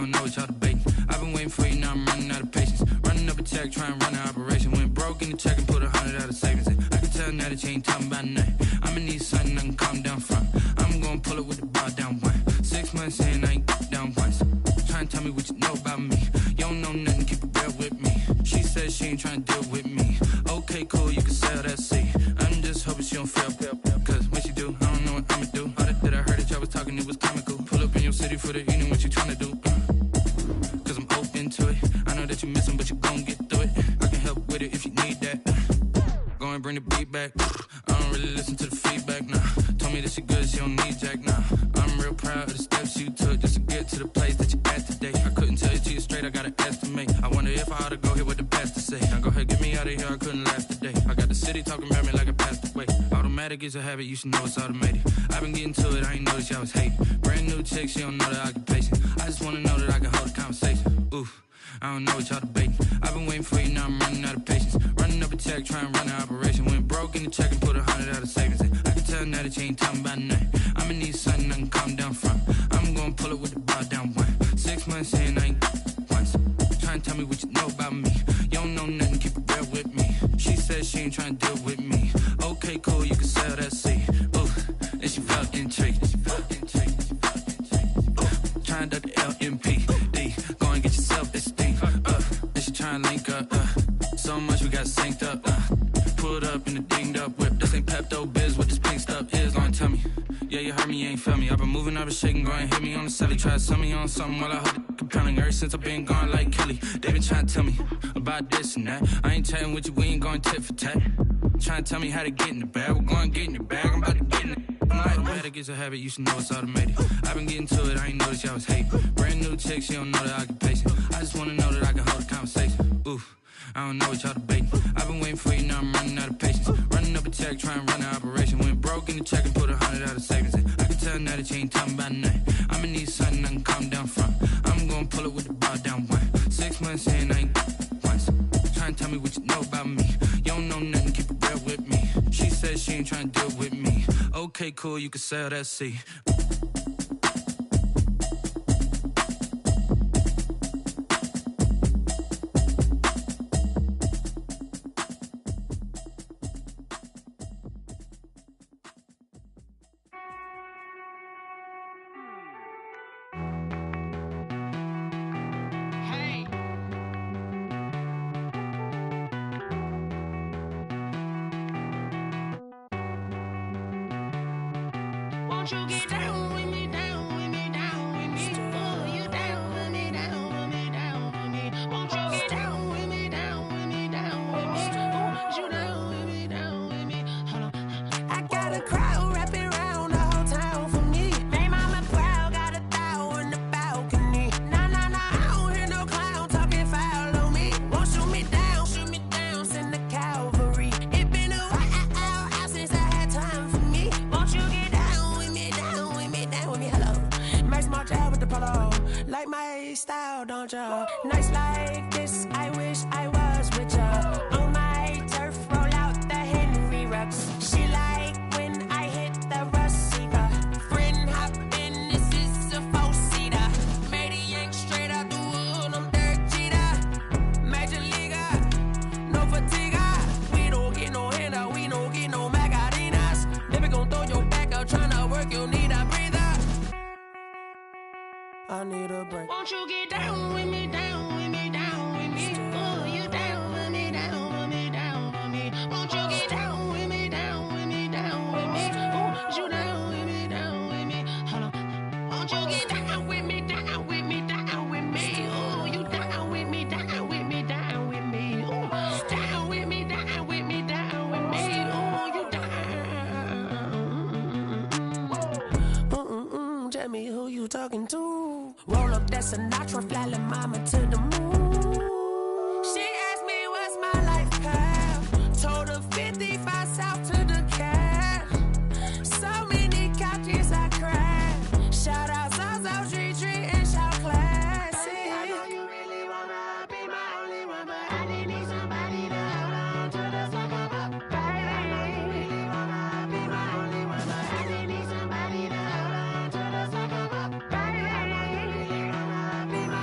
don't know what y'all debating. I've been waiting for you, now I'm running out of patience. Running up a check, trying to run an operation. Went broke in the check and put 100 out of savings in. I can tell now that you ain't talking about nothing. I'ma need something I can calm down from. I'm gonna pull it with the bar down one. 6 months in, I ain't down once. Trying to tell me what you know about me. You don't know nothing, keep it real with me. She said she ain't trying to deal with me. Okay, cool, you can sell that seat. I'm just hoping she don't fail. Cause when she do, I don't know what I'ma do. All that I heard that y'all was talking, it was comical. Pull up in your city for the evening, what you trying to do? Cause I'm open to it. I know that you miss him, but you gon' get through it. I can help with it if you need that. Go and bring the beat back. I don't really listen to the feedback, nah. Told me that she good, she don't need Jack, nah. I'm real proud of the steps you took just to get to the place that you at today. I couldn't tell you to you straight, I gotta estimate. I wonder if I ought to go here with the best to say. Now go ahead, get me out of here, I couldn't last today. I got the city talking about me like I passed away. Automatic is a habit, you should know it's automated. I've been getting to it, I ain't noticed y'all was hating. Brand new chick, she don't know the occupation. I just wanna know that I can hold a conversation. Oof. I don't know what y'all debating. I've been waiting for you, now I'm running out of patience. Running up a check, trying to run an operation. Went broke in the check and put 100 out of savings in. I can tell now that you ain't talking about nothing. I'ma need something I can calm down from. I'm gonna pull it with the bar down one. 6 months in, I ain't once. Trying to tell me what you know about me. You don't know nothing, keep it real with me. She said she ain't trying to deal with me. Okay, cool, you can sell that seat. Ooh, and she felt intrigued. Trying to duck the LMPD. Go and get yourself esteem. And she trying to link up. So much we got synced up. Pulled up in the dinged up whip. This ain't Pepto Biz, what this pink stuff is. Long tell me. Yeah, you heard me, you ain't felt me. I've been moving, I've been shaking, go and hit me on the celly. Try to sell me on something while I hold it compelling. Ever since I've been gone like Kelly. They been trying to tell me about this and that. I ain't chatting with you, we ain't going tit for tat. Trying to tell me how to get in the bag. We're going to get in your bag, I'm about to get in it. Automatic is a habit, you should know it's automated. I've been getting to it, I ain't noticed y'all was hating. Brand new chick, she don't know the occupation. I just wanna know that I can hold a conversation. Oof, I don't know what y'all debating. I've been waiting for you, now I'm running out of patience. Running up a check, trying to run an operation. Went broke in the check and put 100 out of savings in. I can tell now that you ain't talking about nothing. I'ma need something I can calm down from. I'm gonna pull it with the bar down one. 6 months in, I ain't once. Trying to tell me what you know about me. You don't know nothing, keep it real with me. She said she ain't trying to deal with me. Okay, cool, you can sell that seat. Won't you get down with me, down with me, down with me? Oh, you down with me, down with me, down with me. Won't you get down with me, down with me, down with me? Oh, you down with me, down with me? Hold on. I got a crowd wrapping around the whole town for me. They mama proud, got a thou in the balcony. Nah, nah, nah, I don't hear no clown talking foul on me. Won't shoot me down, send the cavalry. It been a while since I had time for me. Won't you get down with me, down with me, down with me? Hello. Max March out with the polo. Like my style, don't ya? Nights like this, I wish I was with ya. On my turf, roll out the Henry Rux. She like when I hit the receiver. Friend hop in, this is a four-seater. Made a yank straight out the wood, I'm Derek Jeter. Major leaguer, no fatigue. We don't get no handout, we don't get no Macarinas. Never gon' throw your back out, tryna work, you need a breather. I need a break. Won't you get down with me, down with me, down with me? Oh, you down with me, down with me, down with me? Won't you get down with me, down with me, down with me? Oh, you down with me, down with me? Hold on. Won't you get down with me, down with me, down with me? Oh, you down with me, down with me, down with me? Oh, down with me, down with me, down with me? Oh, you down. Tell me who you talking to. Roll up that Sinatra, fly la mama to the moon. She asked me what's my life path. Told her 55 south to the cash. So many couches I crashed. Shout out Zazo, Tree, and shout classic. I know you really wanna be my only one, but I didn't need somebody to hold on to the sucker up. Baby, I know you really wanna be my only one, but I didn't need somebody to hold on to the sucker up. Baby, I know you really wanna be my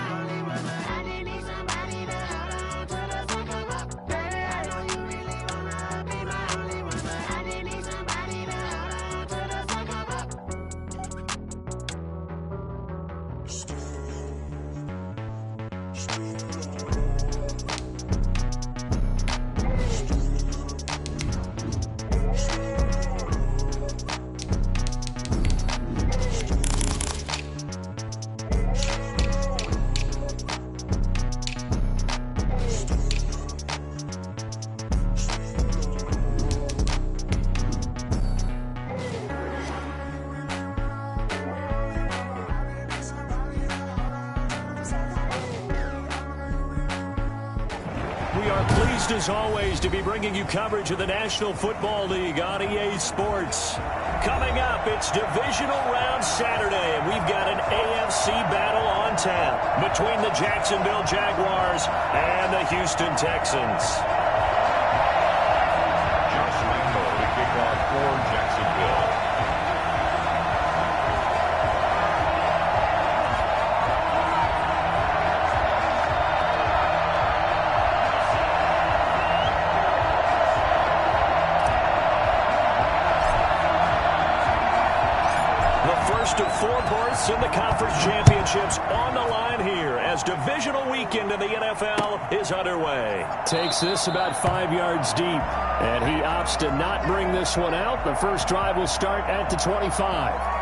We are pleased, as always, to be bringing you coverage of the National Football League on EA Sports. Coming up, it's Divisional Round Saturday, and we've got an AFC battle on tap between the Jacksonville Jaguars and the Houston Texans. Josh Lambo to kick off for Jacksonville. First of 4 berths in the conference championships on the line here as divisional weekend in the NFL is underway. Takes this about 5 yards deep, and he opts to not bring this one out. The first drive will start at the 25.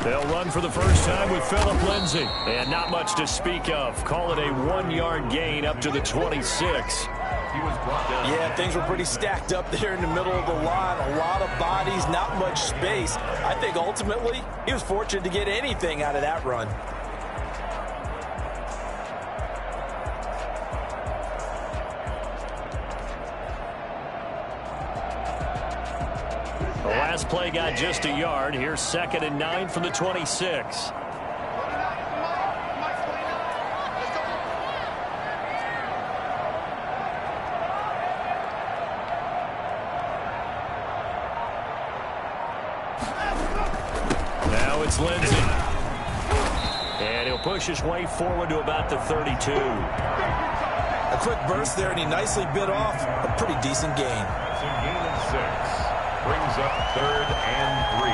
They'll run for the first time with Phillip Lindsay. And not much to speak of. Call it a 1-yard gain up to the 26. Yeah, things were pretty stacked up there in the middle of the line. A lot of bodies, not much space. I think ultimately he was fortunate to get anything out of that run. The last play got just a yard. Here's 2nd and 9 from the 26. Now it's Lindsay. And he'll push his way forward to about the 32. A quick burst there, and he nicely bit off a pretty decent gain. It's a gain of 6. Brings up 3rd and 3.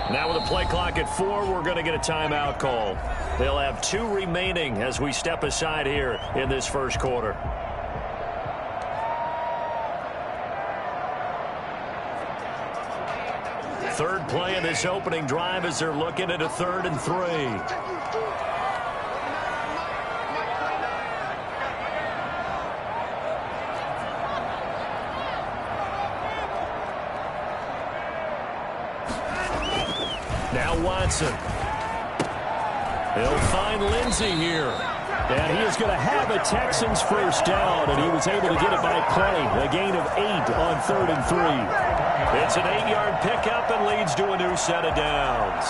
Now with a play clock at 4, we're going to get a timeout call. They'll have 2 remaining as we step aside here in this first quarter. Third play of this opening drive as they're looking at a 3rd and 3. Now Watson. He'll find Lindsay here. And he is going to have a Texans first down, and he was able to get it by play. A gain of 8 on 3rd and 3. It's an 8-yard pickup and leads to a new set of downs.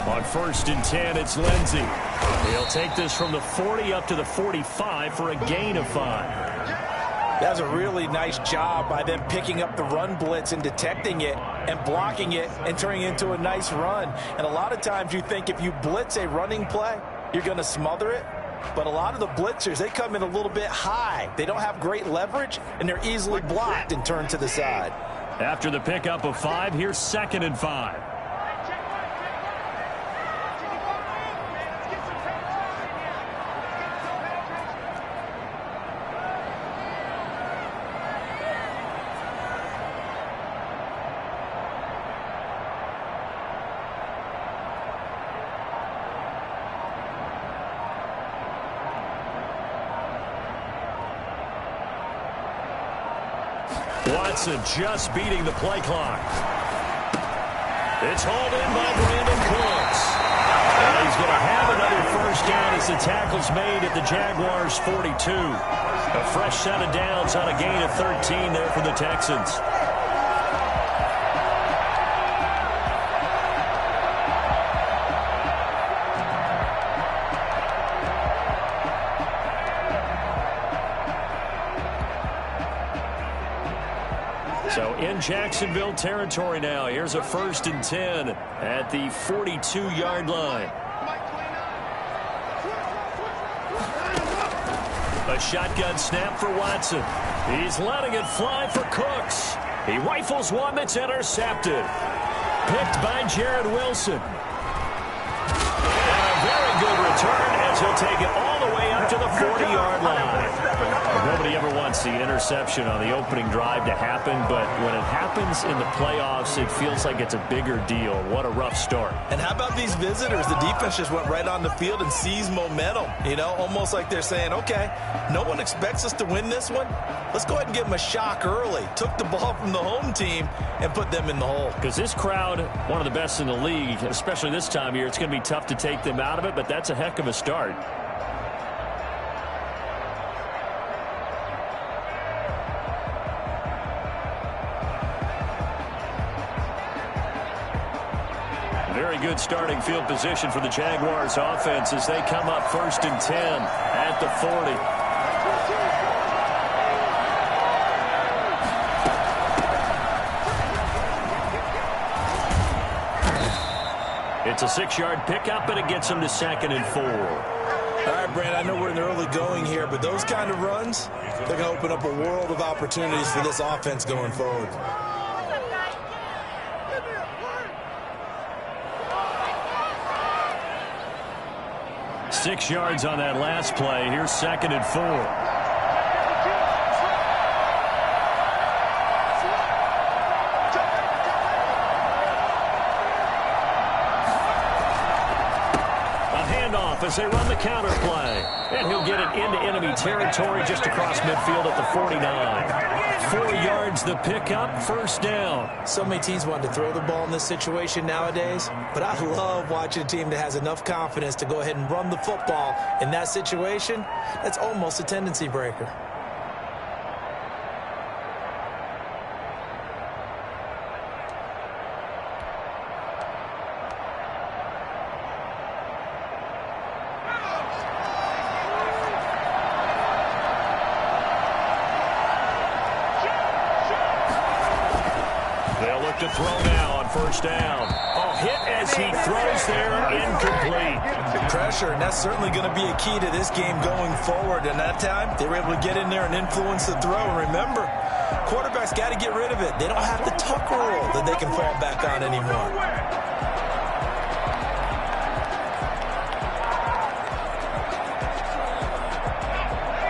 On 1st and 10, it's Lindsay. He'll take this from the 40 up to the 45 for a gain of 5. That was a really nice job by them picking up the run blitz and detecting it and blocking it and turning it into a nice run. And a lot of times you think if you blitz a running play, you're going to smother it. But a lot of the blitzers, they come in a little bit high. They don't have great leverage, and they're easily blocked and turned to the side. After the pickup of 5, here's 2nd and 5. Watson just beating the play clock. It's hauled in by Brandon Cooks. And he's going to have another first down as the tackle's made at the Jaguars' 42. A fresh set of downs on a gain of 13 there for the Texans. So in Jacksonville territory now. Here's a 1st and 10 at the 42-yard line. A shotgun snap for Watson. He's letting it fly for Cooks. He rifles one that's intercepted. Picked by Jared Wilson. And a very good return as he'll take it all the way up to the 40-yard line. Nobody ever wants the interception on the opening drive to happen, but when it happens in the playoffs, it feels like it's a bigger deal. What a rough start. And how about these visitors? The defense just went right on the field and seized momentum. You know, almost like they're saying, okay, no one expects us to win this one. Let's go ahead and give them a shock early. Took the ball from the home team and put them in the hole. Because this crowd, one of the best in the league, especially this time of year, it's going to be tough to take them out of it, but that's a heck of a start. Very good starting field position for the Jaguars offense as they come up 1st and 10 at the 40. It's a 6-yard pickup, and it gets them to 2nd and 4. All right, Brand, I know we're in the early going here, but those kind of runs, they're going to open up a world of opportunities for this offense going forward. Six yards on that last play. Here's 2nd and 4. A handoff as they run the counter play. And he'll get it into enemy territory just across midfield at the 49. 4 yards the pickup, 1st down. So many teams want to throw the ball in this situation nowadays, but I love watching a team that has enough confidence to go ahead and run the football in that situation. That's almost a tendency breaker. To throw now on 1st down. Oh, hit as he throws there, incomplete. Pressure, and that's certainly going to be a key to this game going forward. And that time, they were able to get in there and influence the throw. And remember, quarterbacks got to get rid of it. They don't have the tuck rule that they can fall back on anymore.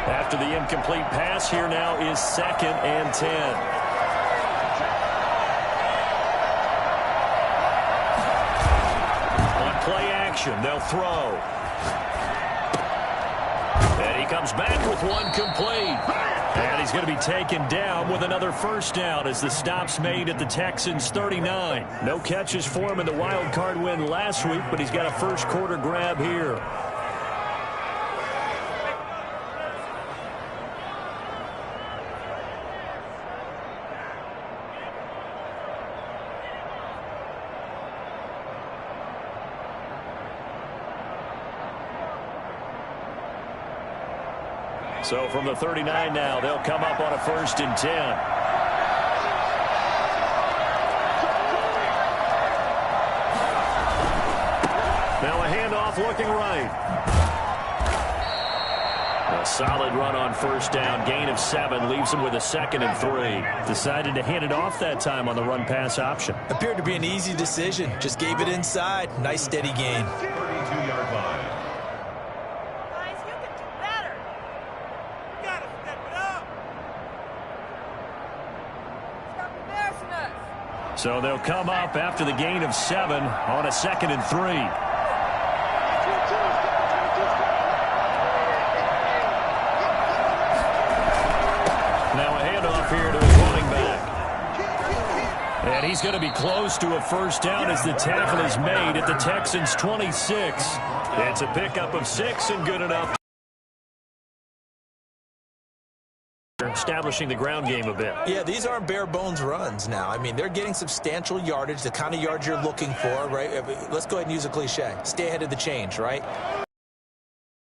After the incomplete pass, here now is 2nd and 10. Play action. They'll throw. And he comes back with one complete. And he's going to be taken down with another 1st down as the stop's made at the Texans' 39. No catches for him in the wild card win last week, but he's got a 1st quarter grab here. So from the 39 now, they'll come up on a 1st and 10. Now a handoff looking right. Solid run on first down. Gain of 7 leaves him with a 2nd and 3. Decided to hand it off that time on the run-pass option. Appeared to be an easy decision. Just gave it inside. Nice steady gain. 32-yard line. Guys, you can do better. You gotta step it up. Stop embarrassing us. So they'll come up after the gain of 7 on a 2nd and 3. Here to his running back. And he's going to be close to a first down as the tackle is made at the Texans' 26. It's a pickup of 6 and good enough. Establishing the ground game a bit. Yeah, these aren't bare bones runs now. I mean, they're getting substantial yardage, the kind of yards you're looking for, right? Let's go ahead and use a cliche. Stay ahead of the change, right?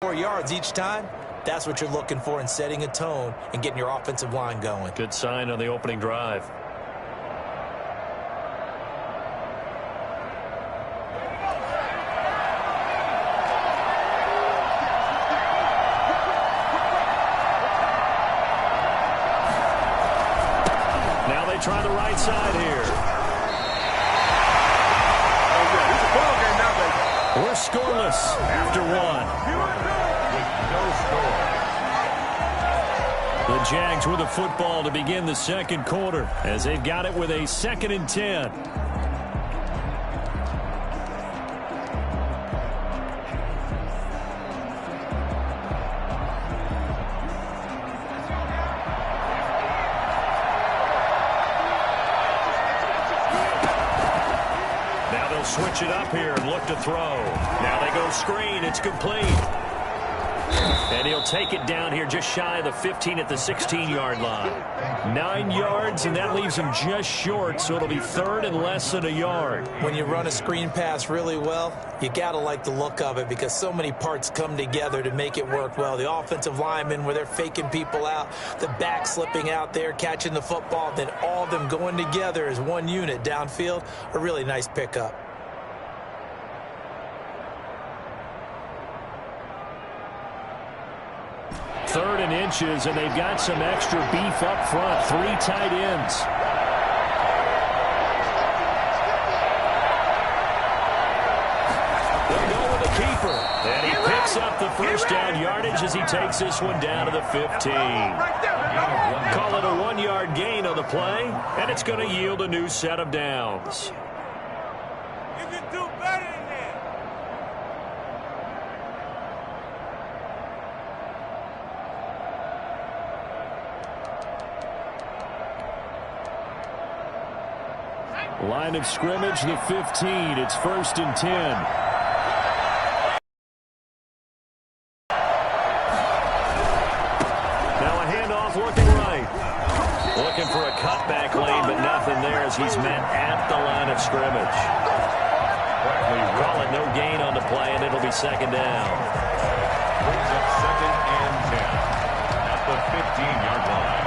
4 yards each time. That's what you're looking for in setting a tone and getting your offensive line going. Good sign on the opening drive. Now they try the right side here. We're scoreless after 1. The Jags with the football to begin the second quarter as they've got it with a 2nd and 10. Now they'll switch it up here and look to throw. Now they go screen. It's complete. And he'll take it down here just shy of the 15 at the 16-yard line. 9 yards, and that leaves him just short, so it'll be 3rd and less than a yard. When you run a screen pass really well, you got to like the look of it because so many parts come together to make it work well. The offensive linemen, where they're faking people out, the back slipping out there, catching the football, then all of them going together as one unit downfield, a really nice pickup. 3rd and inches, and they've got some extra beef up front. 3 tight ends. They'll go with the keeper. And he picks up the first down yardage as he takes this one down to the 15. Call it a 1-yard gain on the play, and it's going to yield a new set of downs. You can do better than that. Line of scrimmage, the 15. It's 1st and 10. Now a handoff looking right. Looking for a cutback lane, but nothing there as he's met at the line of scrimmage. Call it no gain on the play, and it'll be 2nd down. Brings up 2nd and 10 at the 15-yard line.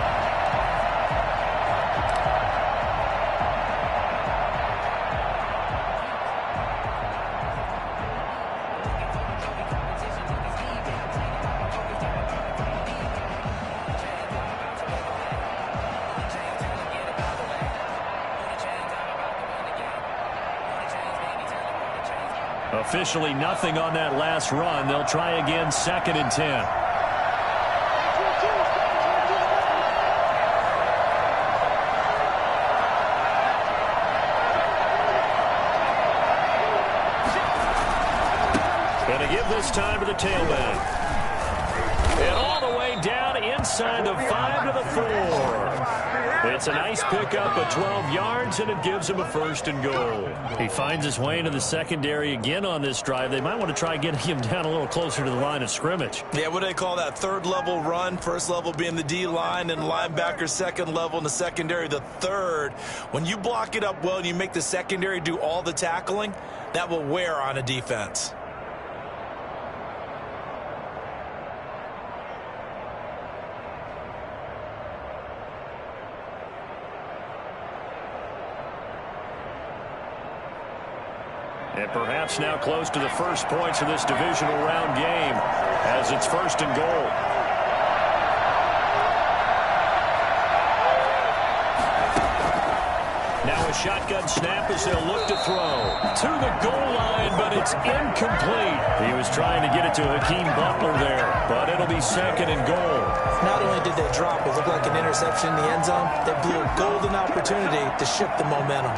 Officially nothing on that last run. They'll try again, 2nd and 10. Going to give this time to the tailback. And all the way down inside the 5 to the 4. It's a nice pickup of 12 yards, and it gives him a 1st and goal. He finds his way into the secondary again on this drive. They might want to try getting him down a little closer to the line of scrimmage. Yeah, what do they call that? 3rd level run. 1st level being the D-line and linebacker. 2nd level in the secondary, the 3rd. When you block it up well and you make the secondary do all the tackling, that will wear on a defense. And perhaps now close to the first points of this divisional round game as it's 1st and goal. A shotgun snap as they'll look to throw. To the goal line, but it's incomplete. He was trying to get it to Hakeem Butler there, but it'll be second and goal. Not only did they drop it look like an interception in the end zone, they blew a golden opportunity to shift the momentum.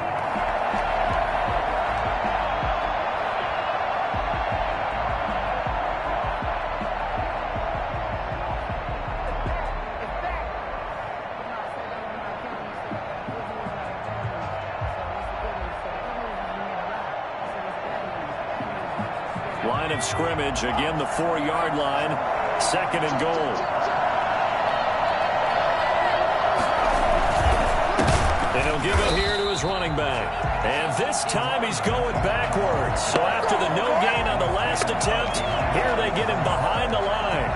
Line of scrimmage, again the 4-yard line, second and goal. And he'll give it here to his running back. And this time he's going backwards. So after the no gain on the last attempt, here they get him behind the line.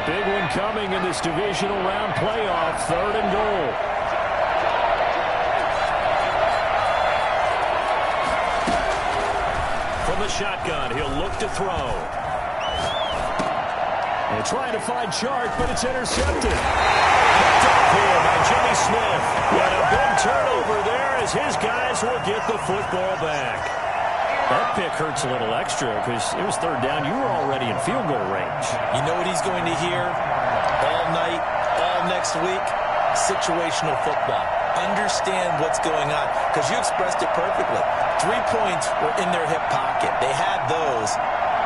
Big one coming in this divisional round playoff, third and goal. From the shotgun, he'll look to throw. They're trying to find Chark, but it's intercepted. Picked up here by Jimmy Smith. And a big turnover there as his guys will get the football back. That pick hurts a little extra because it was third down. You were already in field goal range. You know what he's going to hear all night, all next week? Situational football. Understand what's going on because you expressed it perfectly. 3 points were in their hip pocket. They had those.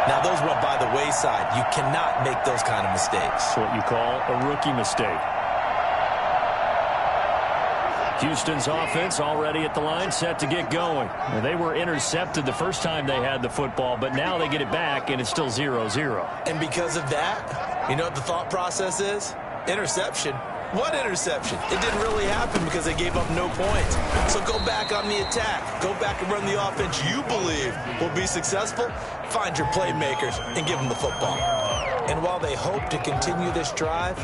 Now, those went by the wayside. You cannot make those kind of mistakes. What you call a rookie mistake. Houston's offense already at the line, set to get going. Well, they were intercepted the first time they had the football, but now they get it back, and it's still 0-0. And because of that, you know what the thought process is? Interception. What interception? It didn't really happen because they gave up no points. So go back on the attack. Go back and run the offense you believe will be successful. Find your playmakers and give them the football. And while they hope to continue this drive,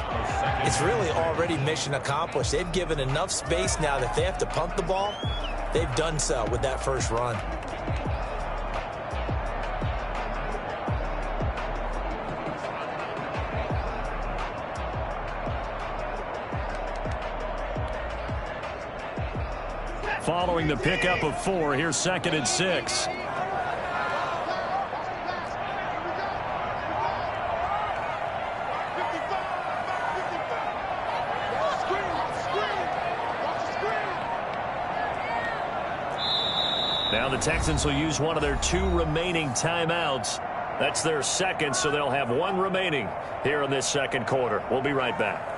it's really already mission accomplished. They've given enough space now that if they have to punt the ball, they've done so with that first run. Following the pickup of 4, here's second and 6. Now the Texans will use one of their 2 remaining timeouts. That's their second, so they'll have 1 remaining here in this second quarter. We'll be right back.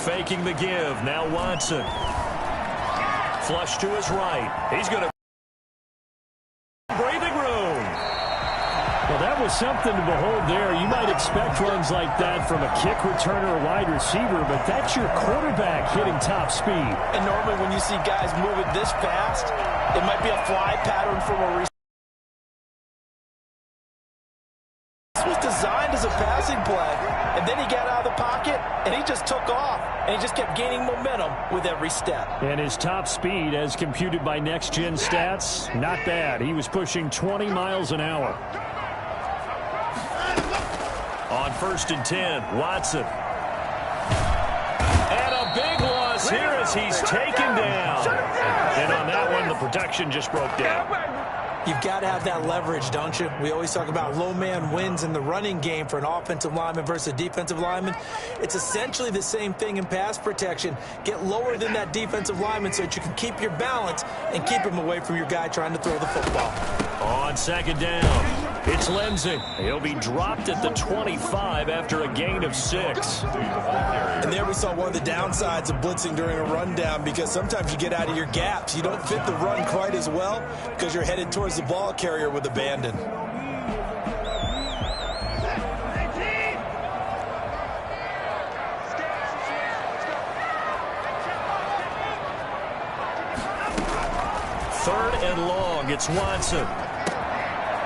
Faking the give. Now Watson. Flush to his right. He's going to breathing room. Well, that was something to behold there. You might expect runs like that from a kick returner or wide receiver, but that's your quarterback hitting top speed. And normally when you see guys moving this fast, it might be a fly pattern from a receiver. This was designed as a passing play, and then he got out of the pocket, and he just took off, and he just kept gaining momentum with every step. And his top speed, as computed by Next Gen Stats, not bad. He was pushing 20 miles an hour. On 1st and 10, Watson. And a big loss here as he's taken down. And on that one, the protection just broke down. You've got to have that leverage, don't you? We always talk about low man wins in the running game for an offensive lineman versus a defensive lineman. It's essentially the same thing in pass protection. Get lower than that defensive lineman so that you can keep your balance and keep him away from your guy trying to throw the football. On second down, it's Lindsey. He'll be dropped at the 25 after a gain of 6. And there we saw one of the downsides of blitzing during a rundown, because sometimes you get out of your gaps. You don't fit the run quite as well because you're headed towards the ball carrier with abandon. Third and long, it's Watson.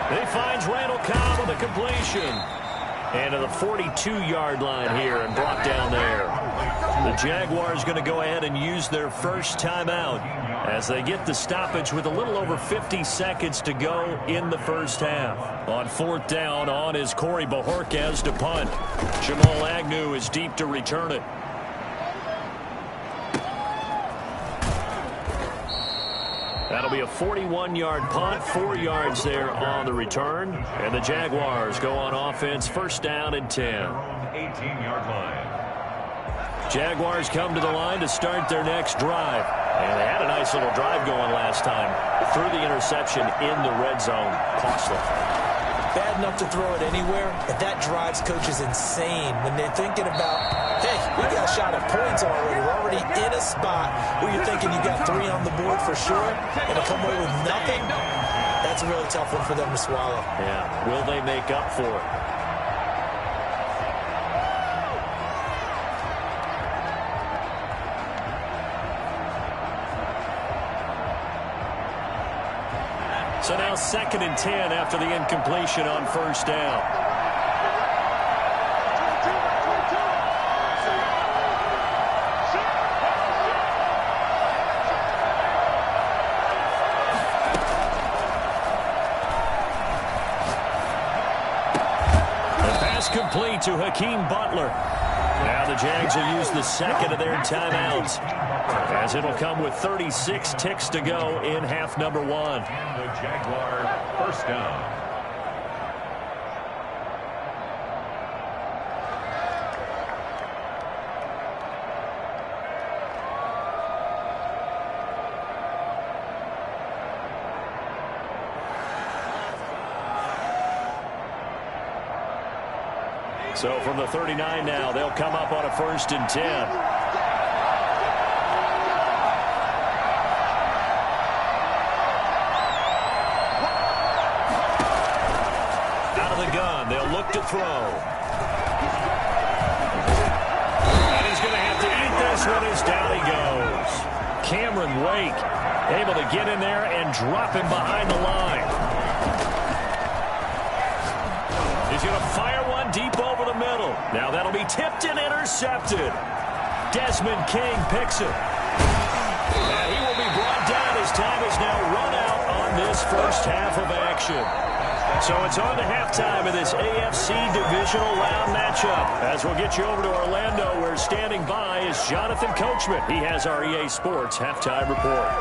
He finds Randall Cobb on the completion. And to the 42-yard line here and brought down there. The Jaguars going to go ahead and use their first timeout as they get the stoppage with a little over 50 seconds to go in the first half. On fourth down, on is Corey Bajorquez to punt. Jamal Agnew is deep to return it. That'll be a 41-yard punt, 4 yards there on the return. And the Jaguars go on offense, first down and 10. 18-yard line. Jaguars come to the line to start their next drive. And they had a nice little drive going last time. Threw the interception in the red zone. Costly. Bad enough to throw it anywhere, but that drives coaches insane when they're thinking about, hey, we got a shot at points already. We're already in a spot where you're thinking you got 3 on the board for sure, and to come away with nothing, that's a really tough one for them to swallow. Yeah, will they make up for it? So now second and 10 after the incompletion on first down. The pass complete to Hakeem Butler. Now the Jags will use the second of their timeouts, as it'll come with 36 ticks to go in half number 1. The Jaguar first down. So from the 39 now, they'll come up on a first and 10. Out of the gun, they'll look to throw. And he's going to have to eat this one as down he goes. Cameron Wake able to get in there and drop him behind the line. He's going to fire one deep over the middle. Now that'll be tipped and intercepted. Desmond King picks it. And he will be brought down as time is now run out on this first half of action. So it's on to halftime of this AFC divisional round matchup. As we'll get you over to Orlando, where standing by is Jonathan Coachman. He has our EA Sports halftime report.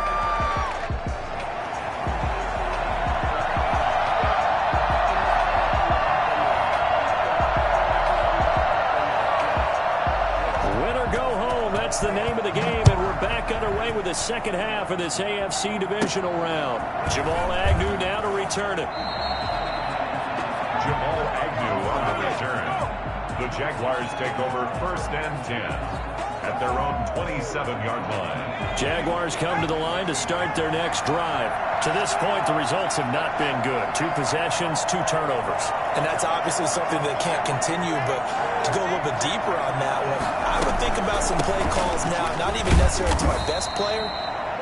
That's the name of the game, and we're back underway with the second half of this AFC divisional round. Jamal Agnew now to return it. Jamal Agnew on the return. The Jaguars take over first and 10 at their own 27-yard line. Jaguars come to the line to start their next drive. To this point, the results have not been good. 2 possessions, 2 turnovers. And that's obviously something that can't continue, but to go a little bit deeper on that one, I would think about some play calls now, not even necessarily to my best player,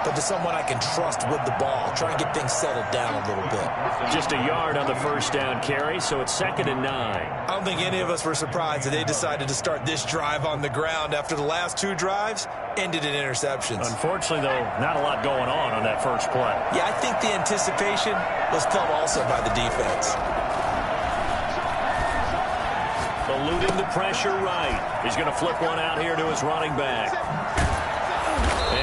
but to someone I can trust with the ball. Try and get things settled down a little bit. Just a yard on the first down carry, so it's second and 9. I don't think any of us were surprised that they decided to start this drive on the ground after the last 2 drives ended in interceptions. Unfortunately, though, not a lot going on that first play. Yeah, I think the anticipation was felt also by the defense. Eluding the pressure right. He's going to flip one out here to his running back.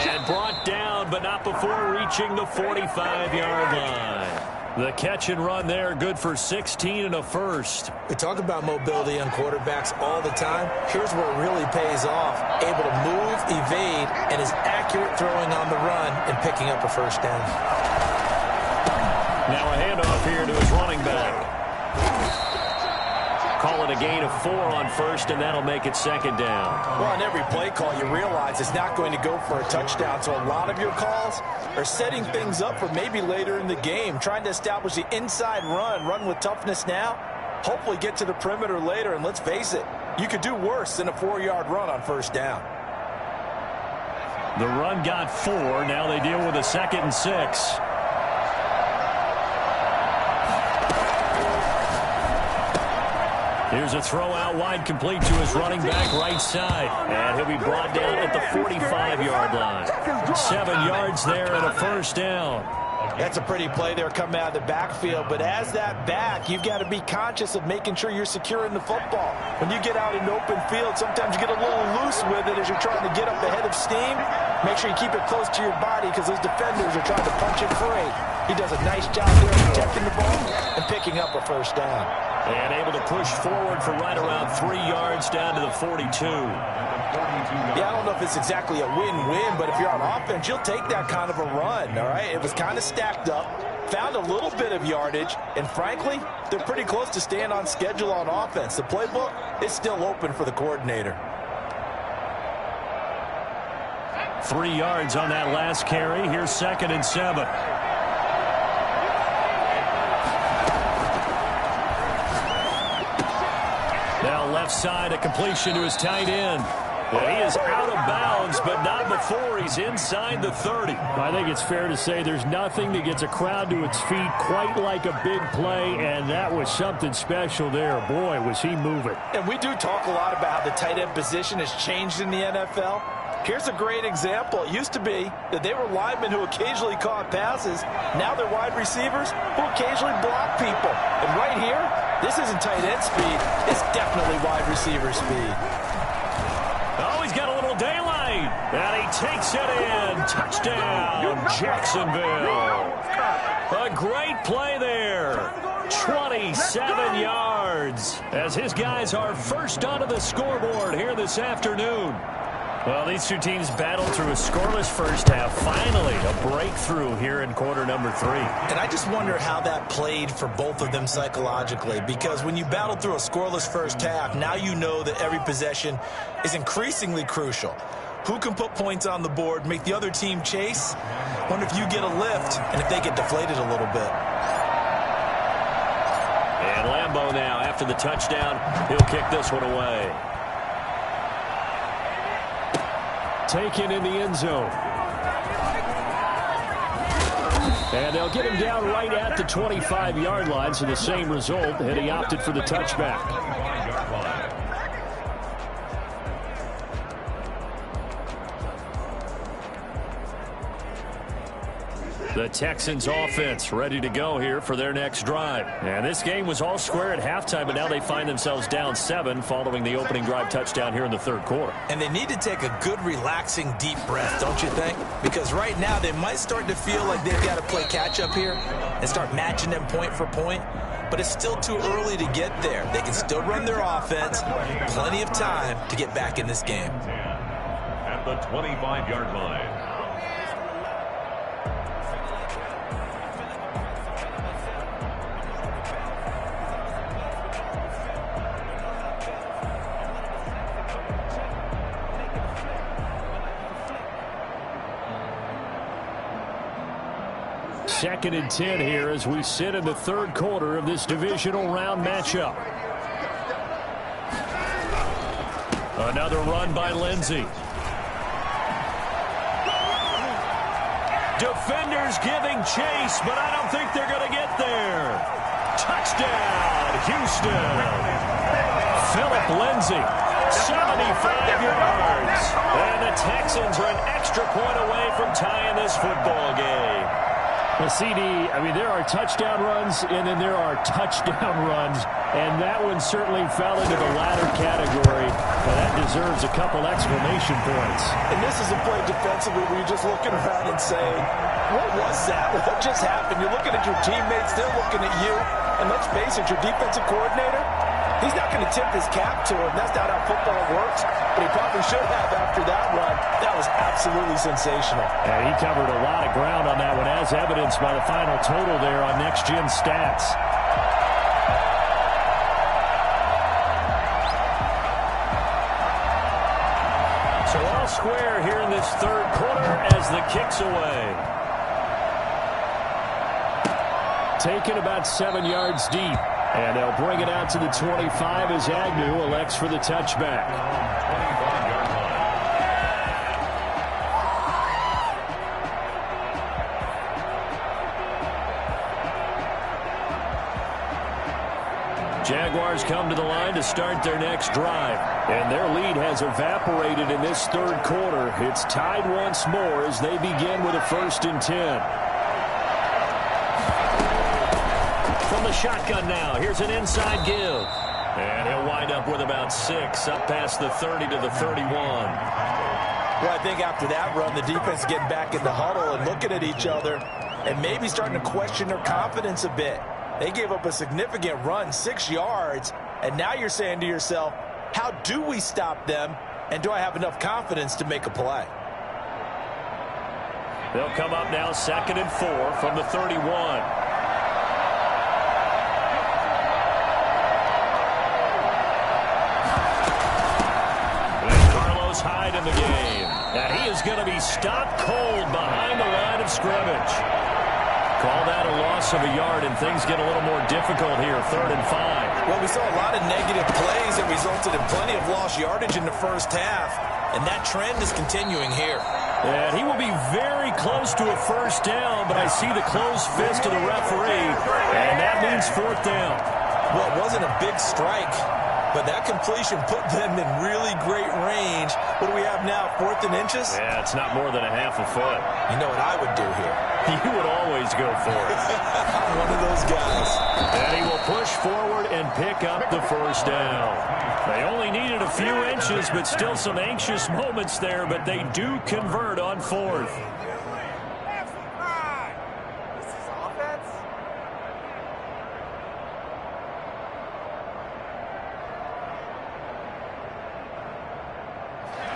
And brought down, but not before reaching the 45-yard line. The catch and run there, good for 16 and a first. We talk about mobility on quarterbacks all the time. Here's where it really pays off. Able to move, evade, and is accurate throwing on the run and picking up a first down. Now a handoff here to his running back. Call it a gain of 4 on first, and that'll make it second down. Well, on every play call, you realize it's not going to go for a touchdown. So a lot of your calls are setting things up for maybe later in the game, trying to establish the inside run with toughness now, hopefully get to the perimeter later. And let's face it, you could do worse than a 4-yard run on first down. The run got 4. Now they deal with a 2nd and 6. Here's a throw out wide, complete to his running back right side. And he'll be brought down at the 45-yard line. 7 yards there and a first down. That's a pretty play there coming out of the backfield. But as that back, you've got to be conscious of making sure you're securing the football. When you get out in open field, sometimes you get a little loose with it as you're trying to get up ahead of steam. Make sure you keep it close to your body because those defenders are trying to punch it free. He does a nice job there protecting the ball and picking up a first down. And able to push forward for right around 3 yards down to the 42. Yeah, I don't know if it's exactly a win-win, but if you're on offense, you'll take that kind of a run, all right? It was kind of stacked up, found a little bit of yardage, and frankly, they're pretty close to staying on schedule on offense. The playbook is still open for the coordinator. 3 yards on that last carry. Here's 2nd and 7. Now left side, a completion to his tight end. And he is out of bounds, but not before he's inside the 30. I think it's fair to say there's nothing that gets a crowd to its feet quite like a big play, and that was something special there. Boy, was he moving. And we do talk a lot about how the tight end position has changed in the NFL. Here's a great example. It used to be that they were linemen who occasionally caught passes. Now they're wide receivers who occasionally block people. And right here, this isn't tight end speed. It's definitely wide receiver speed. Oh, he's got a little daylight. And he takes it in. Touchdown, Jacksonville. A great play there. 27 yards as his guys are first onto the scoreboard here this afternoon. Well, these two teams battled through a scoreless first half. Finally, a breakthrough here in quarter number 3. And I just wonder how that played for both of them psychologically, because when you battle through a scoreless first half, now you know that every possession is increasingly crucial. Who can put points on the board, make the other team chase? Wonder if you get a lift and if they get deflated a little bit. And Lambeau now, after the touchdown, he'll kick this one away. Taken in the end zone. And they'll get him down right at the 25-yard line, so the same result, and he opted for the touchback. The Texans offense ready to go here for their next drive. And this game was all square at halftime, but now they find themselves down 7 following the opening drive touchdown here in the third quarter. And they need to take a good, relaxing, deep breath, don't you think? Because right now they might start to feel like they've got to play catch-up here and start matching them point for point. But it's still too early to get there. They can still run their offense. Plenty of time to get back in this game. At the 25-yard line. Second and 10 here as we sit in the third quarter of this divisional round matchup. Another run by Lindsey. Defenders giving chase, but I don't think they're going to get there. Touchdown, Houston. Philip Lindsey, 75 yards. And the Texans are an extra point away from tying this football game. Well, CD, I mean, there are touchdown runs, and then there are touchdown runs, and that one certainly fell into the latter category, but that deserves a couple exclamation points. And this is a play defensively where you're just looking around and saying, what was that? What just happened? You're looking at your teammates, they're looking at you, and let's face it, your defensive coordinator, He's not going to tip his cap to him. That's not how football works, but he probably should have after that run. That was absolutely sensational. And he covered a lot of ground on that one, as evidenced by the final total there on Next Gen Stats. So all square here in this third quarter as the kick's away. Taken about 7 yards deep. And they'll bring it out to the 25 as Agnew elects for the touchback. 25-yard line. Jaguars come to the line to start their next drive. And their lead has evaporated in this third quarter. It's tied once more as they begin with a 1st and 10. From the shotgun now, here's an inside give. And he'll wind up with about 6, up past the 30 to the 31. Well, I think after that run, the defense getting back in the huddle and looking at each other and maybe starting to question their confidence a bit. They gave up a significant run, 6 yards, and now you're saying to yourself, how do we stop them, and do I have enough confidence to make a play? They'll come up now 2nd and 4 from the 31. Hyde in the game. And he is going to be stopped cold behind the line of scrimmage. Call that a loss of a yard, and things get a little more difficult here, 3rd and 5. Well, we saw a lot of negative plays that resulted in plenty of lost yardage in the first half, and that trend is continuing here. And he will be very close to a 1st down, but I see the closed fist of the referee, and that means 4th down. Well, it wasn't a big strike, but that completion put them in really great range. What do we have now, 4th and inches? Yeah, it's not more than a half a foot. You know what I would do here? You would always go for it. I'm one of those guys. And he will push forward and pick up the 1st down. They only needed a few inches, but still some anxious moments there, but they do convert on 4th.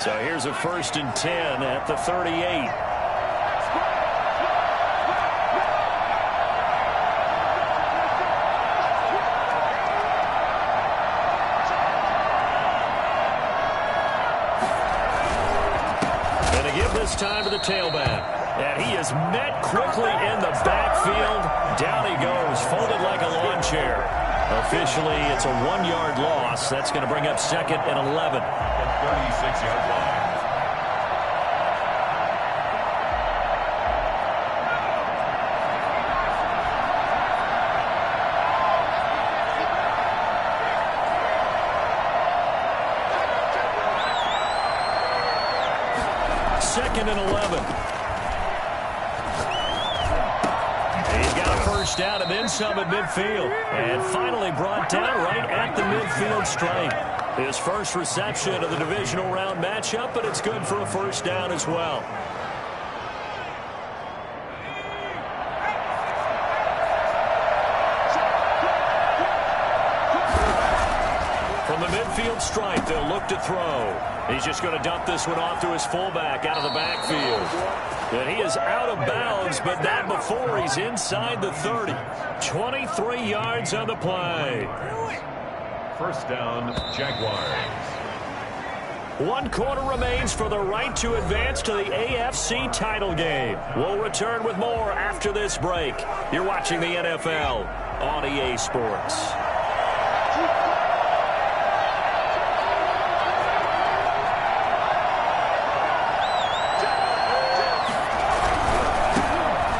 So here's a 1st and 10 at the 38. And a give this time to the tailback. And he is met quickly in the backfield. Down he goes, folded like a lawn chair. Officially, it's a 1-yard loss. That's going to bring up 2nd and 11. 36-yard line. Second and 11. He's got a 1st down and then some at midfield. And finally brought down right at the midfield stripe. His first reception of the divisional round matchup, but it's good for a 1st down as well. From the midfield stripe, they'll look to throw. He's just going to dump this one off to his fullback out of the backfield. And he is out of bounds, but not before he's inside the 30. 23 yards on the play. 1st down, Jaguars. 1 quarter remains for the right to advance to the AFC title game. We'll return with more after this break. You're watching the NFL on EA Sports.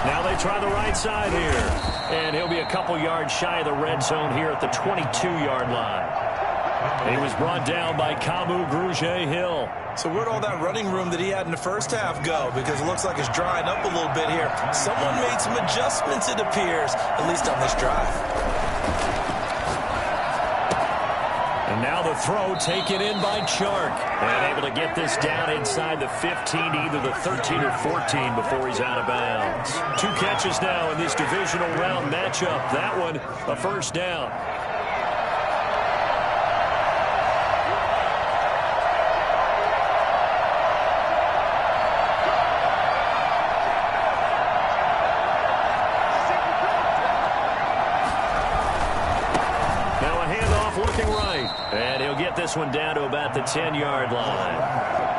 Now they try the right side here. And he'll be a couple yards shy of the red zone here at the 22-yard line. He was brought down by Kamu Grugier-Hill. So where'd all that running room that he had in the first half go? Because it looks like it's drying up a little bit here. Someone made some adjustments, it appears, at least on this drive. And now the throw taken in by Chark. And able to get this down inside the 15, either the 13 or 14 before he's out of bounds. 2 catches now in this divisional round matchup. That one, a 1st down. Now a handoff looking right. And he'll get this one down to about the 10-yard line.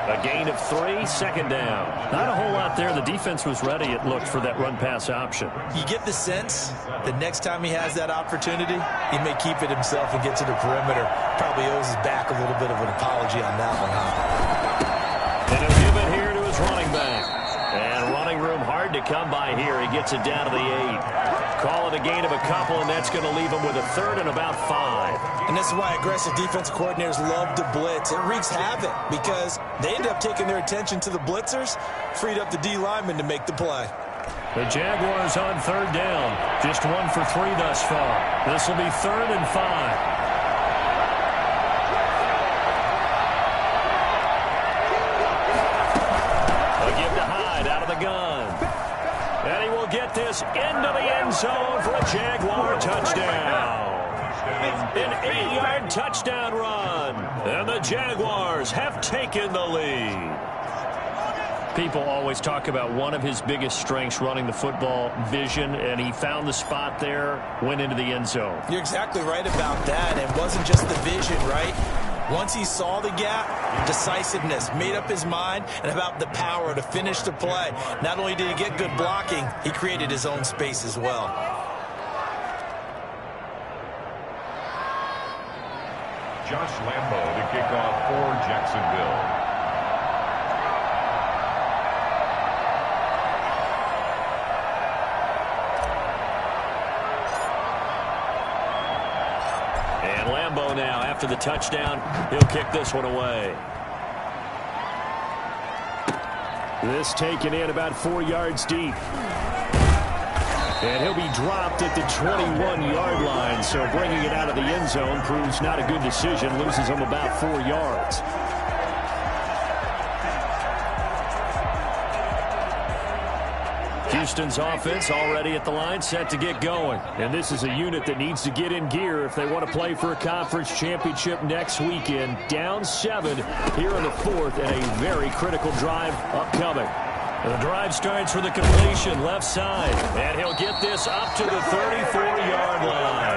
A gain of 3, second down. Not a whole lot there. The defense was ready, it looked, for that run-pass option. You get the sense that next time he has that opportunity, he may keep it himself and get to the perimeter. Probably owes his back a little bit of an apology on that one, huh? And he'll give it here to his running back. And running room hard to come by here. He gets it down to the 8. Call it a gain of a couple, and that's going to leave him with a third and about 5. And this is why aggressive defensive coordinators love to blitz. It wreaks havoc because they end up taking their attention to the blitzers, freed up the D lineman to make the play. The Jaguars on third down. Just 1 for 3 thus far. This will be 3rd and 5. And he will get this into the end zone for a Jaguar touchdown. An 8-yard touchdown run. And the Jaguars have taken the lead. People always talk about one of his biggest strengths, running the football, vision, and he found the spot there, went into the end zone. You're exactly right about that. It wasn't just the vision, right? Once he saw the gap, decisiveness, made up his mind, and about the power to finish the play. Not only did he get good blocking, he created his own space as well. Josh Lambo to kick off for Jacksonville. Now, after the touchdown, he'll kick this one away. This taken in about 4 yards deep. And he'll be dropped at the 21-yard line, so bringing it out of the end zone proves not a good decision, loses him about 4 yards. Houston's offense already at the line, set to get going. And this is a unit that needs to get in gear if they want to play for a conference championship next weekend. Down 7 here in the 4th, and a very critical drive upcoming. The drive starts for the completion, left side. And he'll get this up to the 34-yard line.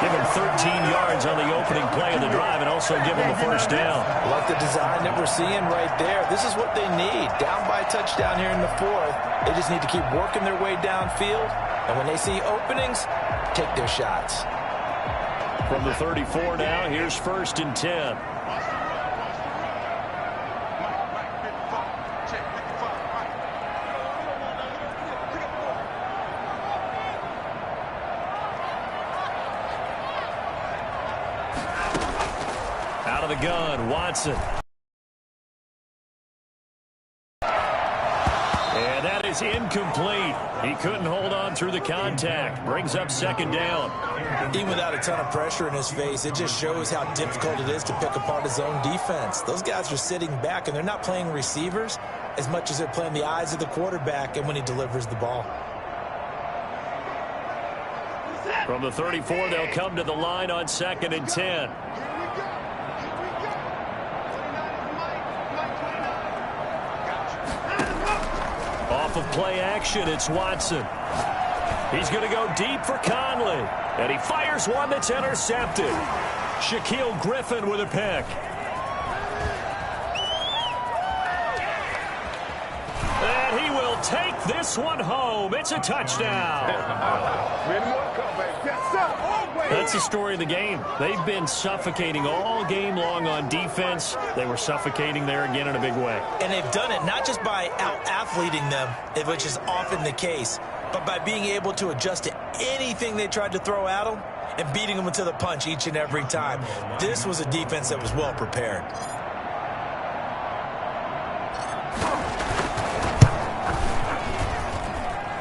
Give him 13 yards on the opening play of the drive and also give him a first down. Like the design that we're seeing right there. This is what they need. Down by a touchdown here in the 4th. They just need to keep working their way downfield. And when they see openings, take their shots. From the 34 now, here's 1st and 10. Out of the gun, Watson. And that is incomplete. He couldn't hold on through the contact. Brings up 2nd down. Even without a ton of pressure in his face, it just shows how difficult it is to pick apart his own defense. Those guys are sitting back, and they're not playing receivers as much as they're playing the eyes of the quarterback and when he delivers the ball. From the 34, they'll come to the line on 2nd and 10. Off of play action, it's Watson. He's going to go deep for Conley. And he fires one that's intercepted. Shaquille Griffin with a pick. And he will take this one home. It's a touchdown. That's the story of the game. They've been suffocating all game long on defense. They were suffocating there again in a big way. And they've done it not just by out-athleting them, which is often the case, but by being able to adjust to anything they tried to throw at them and beating them to the punch each and every time. This was a defense that was well prepared.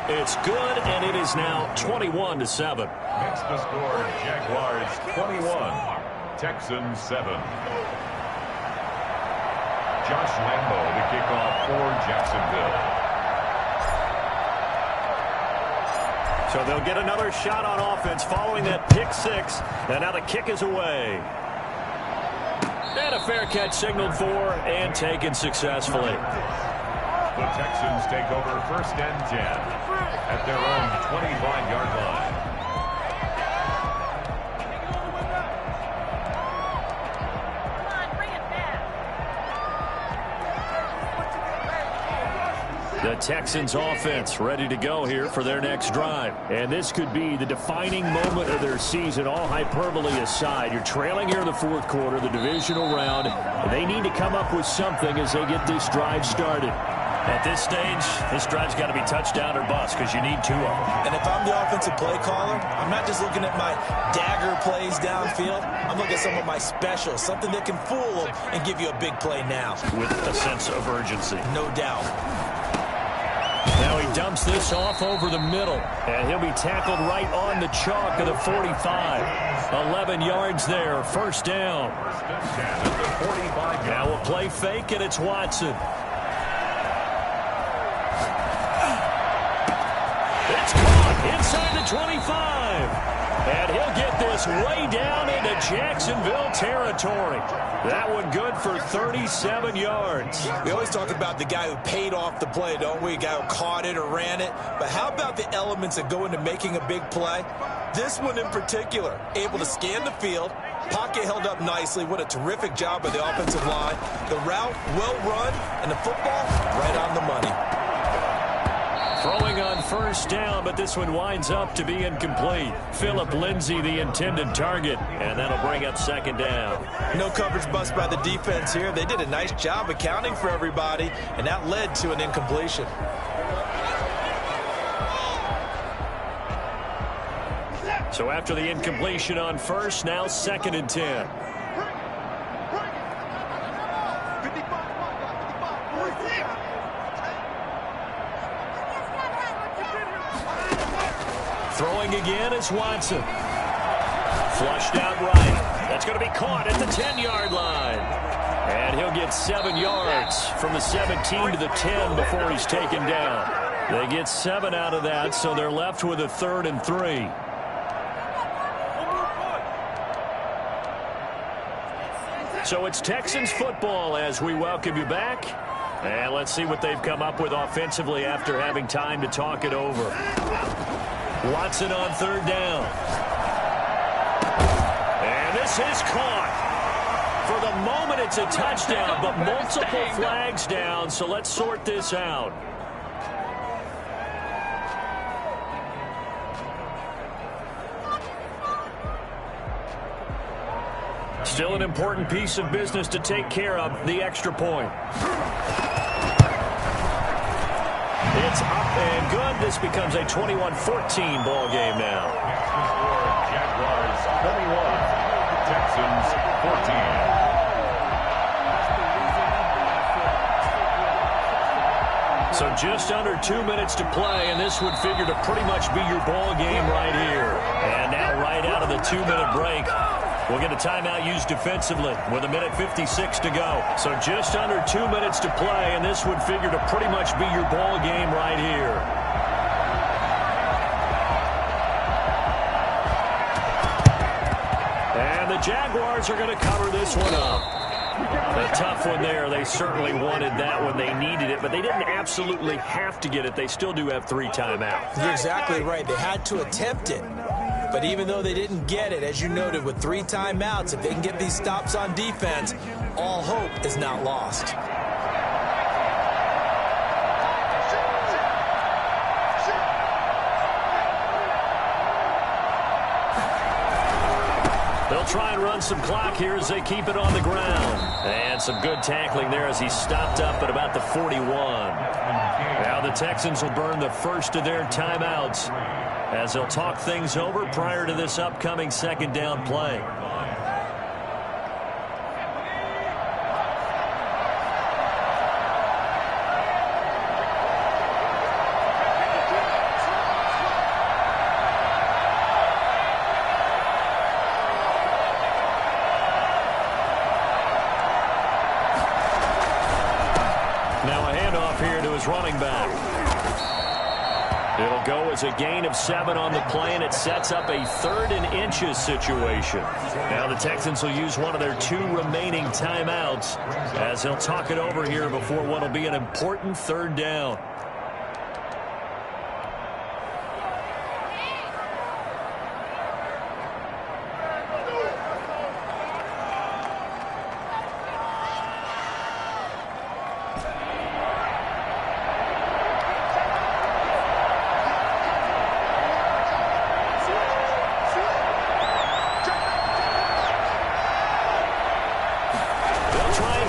It's good, and it is now 21-7. Next to score, Jaguars 21, Texans 7. Josh Lambo to kick off for Jacksonville. So they'll get another shot on offense following that pick 6, and now the kick is away. And a fair catch signaled for and taken successfully. The Texans take over 1st and 10 at their own 25-yard line. The Texans offense ready to go here for their next drive. And this could be the defining moment of their season, all hyperbole aside. You're trailing here in the fourth quarter, the divisional round. And they need to come up with something as they get this drive started. At this stage, this drive's got to be touchdown or bust because you need 2 of them. And if I'm the offensive play caller, I'm not just looking at my dagger plays downfield. I'm looking at some of my specials, something that can fool them and give you a big play now. With a sense of urgency. No doubt. Now he dumps this off over the middle, and he'll be tackled right on the chalk of the 45. 11 yards there, first down. Now we'll play fake, and it's Watson. It's caught inside the 25. And he'll get this way down into Jacksonville territory. That one good for 37 yards. We always talk about the guy who paid off the play, don't we? A guy who caught it or ran it. But how about the elements that go into making a big play? This one in particular, able to scan the field, pocket held up nicely. What a terrific job by the offensive line. The route, well run, and the football, right on the money. Throwing on first down, but this one winds up to be incomplete. Phillip Lindsay, the intended target, and that'll bring up second down. No coverage bust by the defense here. They did a nice job accounting for everybody, and that led to an incompletion. So after the incompletion on first, now second and 10. Throwing again is Watson. Flushed out right. That's going to be caught at the 10-yard line. And he'll get 7 yards from the 17 to the 10 before he's taken down. They get 7 out of that, so they're left with a 3rd and 3. So it's Texans football as we welcome you back. And let's see what they've come up with offensively after having time to talk it over. Watson on 3rd down. And this is caught. For the moment, it's a touchdown, but multiple flags down, so let's sort this out. Still an important piece of business to take care of, the extra point. It's up and good. This becomes a 21-14 ball game now. Jaguars 21, Texans 14. So just under 2 minutes to play, and this would figure to pretty much be your ball game right here. And now right out of the 2-minute break, we'll get a timeout used defensively with 1:56 to go. So just under 2 minutes to play, and this would figure to pretty much be your ball game right here. And the Jaguars are going to cover this one up. A tough one there. They certainly wanted that when they needed it, but they didn't absolutely have to get it. They still do have 3 timeouts. You're exactly right. They had to attempt it. But even though they didn't get it, as you noted, with 3 timeouts, if they can get these stops on defense, all hope is not lost. They'll try and run some clock here as they keep it on the ground. And some good tackling there as he stopped up at about the 41. Now the Texans will burn the first of their timeouts as they'll talk things over prior to this upcoming second down play. Now a handoff here to his running back. It'll go as a gain of 7 on the play, and it sets up a 3rd and inches situation. Now the Texans will use one of their 2 remaining timeouts as they'll talk it over here before what will be an important 3rd down.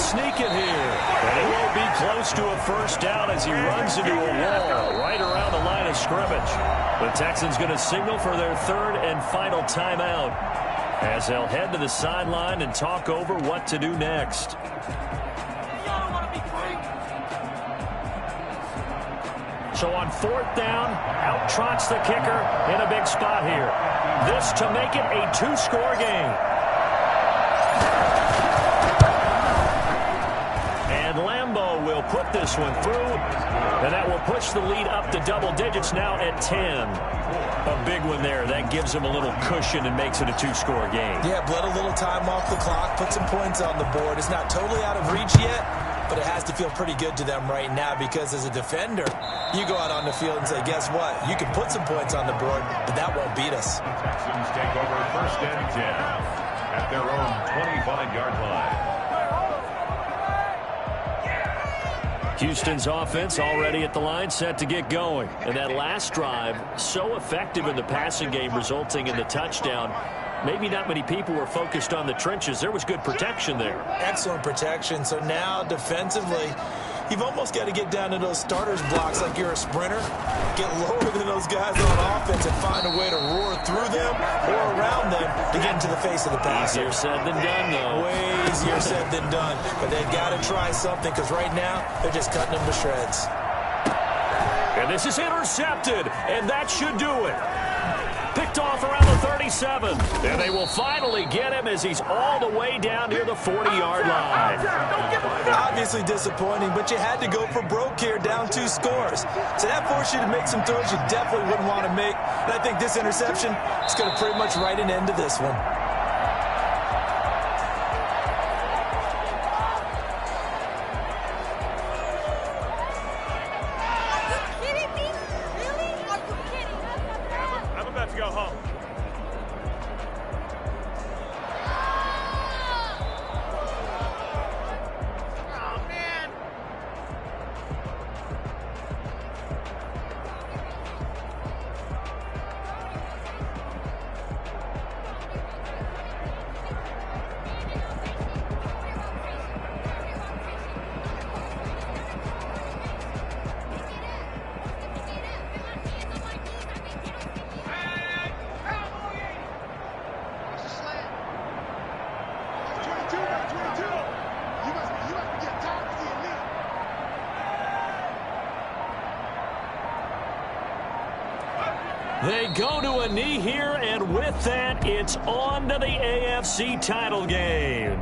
sneak it here. And he won't be close to a first down as he runs into a wall right around the line of scrimmage. The Texans going to signal for their third and final timeout as they'll head to the sideline and talk over what to do next. So on fourth down, out trots the kicker in a big spot here. This to make it a two-score game. And Lambeau will put this one through, and that will push the lead up to double digits now at 10. A big one there. That gives them a little cushion and makes it a two-score game. Yeah, bled a little time off the clock, put some points on the board. It's not totally out of reach yet, but it has to feel pretty good to them right now because as a defender, you go out on the field and say, guess what? You can put some points on the board, but that won't beat us. Texans take over first and 10 at their own 25-yard line. Houston's offense already at the line, set to get going. And that last drive, so effective in the passing game, resulting in the touchdown. Maybe not many people were focused on the trenches. There was good protection there. Excellent protection. So now defensively, you've almost got to get down to those starters blocks like you're a sprinter. Get lower than those guys on offense and find a way to roar through them or around them to get into the face of the passer. Easier said than done, though. Way easier said than done. But they've got to try something because right now they're just cutting them to shreds. And this is intercepted, and that should do it. Picked off around the 37. And they will finally get him as he's all the way down near the 40-yard line. Obviously disappointing, but you had to go for broke here, down 2 scores. So that forced you to make some throws you definitely wouldn't want to make. And I think this interception is going to pretty much write an end to this one. They go to a knee here, and with that, it's on to the AFC title game.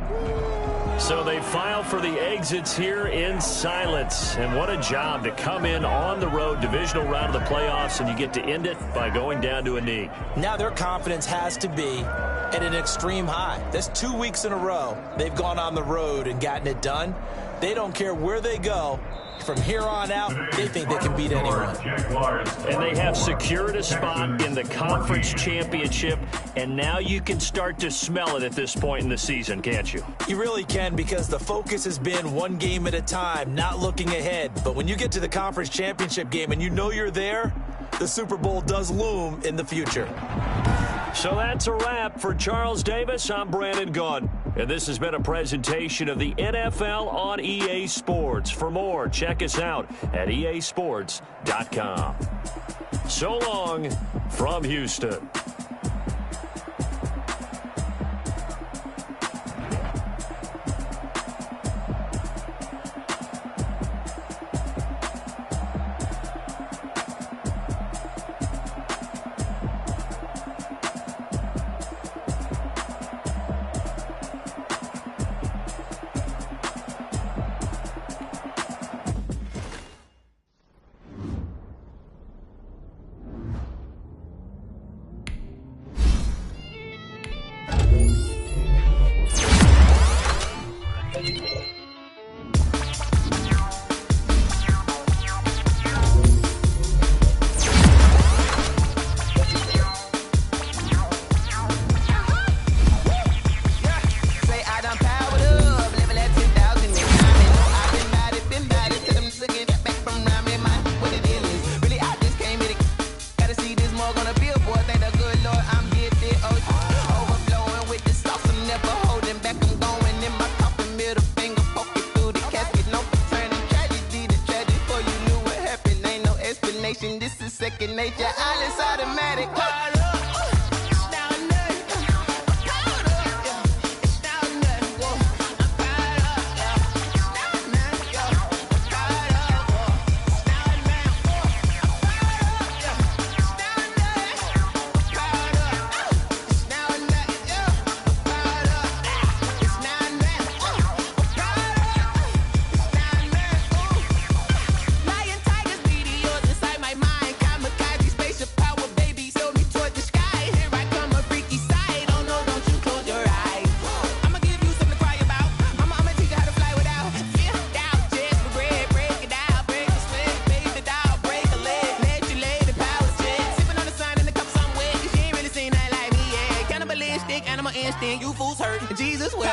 So they file for the exits here in silence. And what a job to come in on the road, divisional round of the playoffs, and you get to end it by going down to a knee. Now their confidence has to be at an extreme high. That's 2 weeks in a row they've gone on the road and gotten it done. They don't care where they go. From here on out, they think they can beat anyone. And they have secured a spot in the conference championship, and now you can start to smell it at this point in the season, can't you? You really can, because the focus has been one game at a time, not looking ahead. But when you get to the conference championship game and you know you're there, the Super Bowl does loom in the future. So that's a wrap. For Charles Davis, I'm Brandon Gaudin. And this has been a presentation of the NFL on EA Sports. For more, check us out at easports.com. So long from Houston. Overflowing with the sauce, I'm never holding back. I'm going in my coffin, middle finger. second nature. All is automatic. You fools hurt. Jesus will.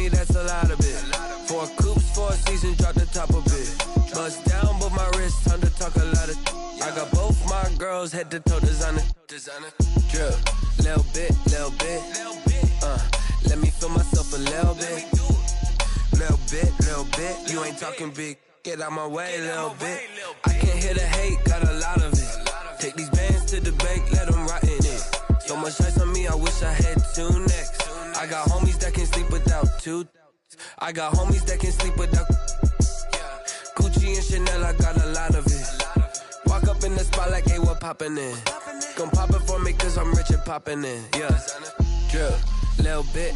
That's a lot of it. 4 coops, 4 seasons, drop the top of it. Bust down, but my wrist, time to talk a lot of. I got both my girls head to toe designer. Drip, little bit. Let me feel myself a little bit. Little bit. You ain't talking big. Get out my way, little bit. I can't hear the hate, got a lot of it. Take these bands to the bank, let them rot in it. So much ice on me, I wish I had 2 necks. I got homies that can sleep without 2. I got homies that can sleep without Gucci and Chanel, I got a lot of it. Walk up in the spot like, hey, what poppin' in? Gon' pop it for me cause I'm rich and poppin' in. Yeah, drip, little bit.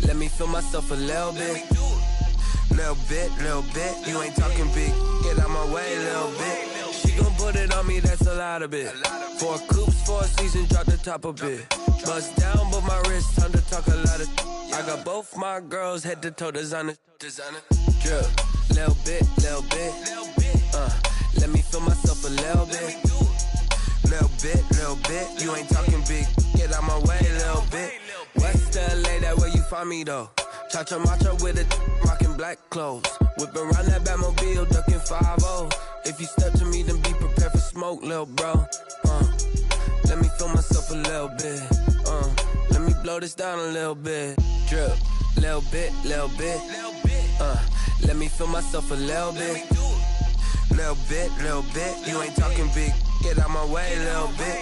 Let me feel myself a little bit. Little bit. You ain't talking big. Get out my way, little bit. She gon' put it on me, that's a lot of it. 4 coops, 4 seasons, drop the top a bit. Bust down, but my wrist, time to talk a lot of. I got both my girls head to toe designer. Drip, little bit. Let me feel myself a little bit. Little bit. You ain't talking big. Get out my way, little bit. West LA, that where you find me though. Cha-cha matcha with it, rockin' black clothes. Whip around that Batmobile, ducking 5-0. If you step to me, then be prepared for smoke, lil' bro. Let me feel myself a little bit. Let me blow this down a little bit. Drip, little bit. Let me feel myself a little bit. Little bit. You ain't talking big. Get out my way, little bit.